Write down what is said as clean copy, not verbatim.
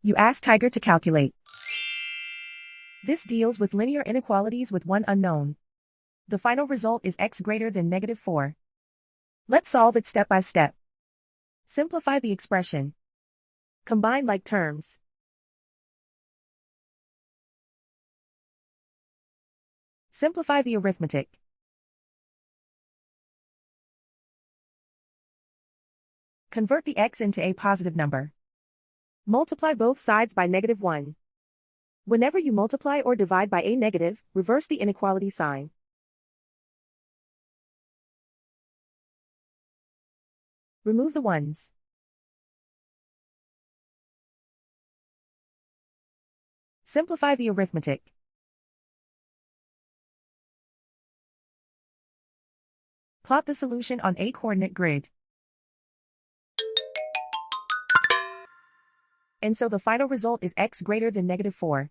You ask Tiger to calculate. This deals with linear inequalities with one unknown. The final result is x greater than -4. Let's solve it step by step. Simplify the expression. Combine like terms. Simplify the arithmetic. Convert the x into a positive number. Multiply both sides by -1. Whenever you multiply or divide by a negative, reverse the inequality sign. Remove the ones. Simplify the arithmetic. Plot the solution on a coordinate grid. And so the final result is x greater than -4.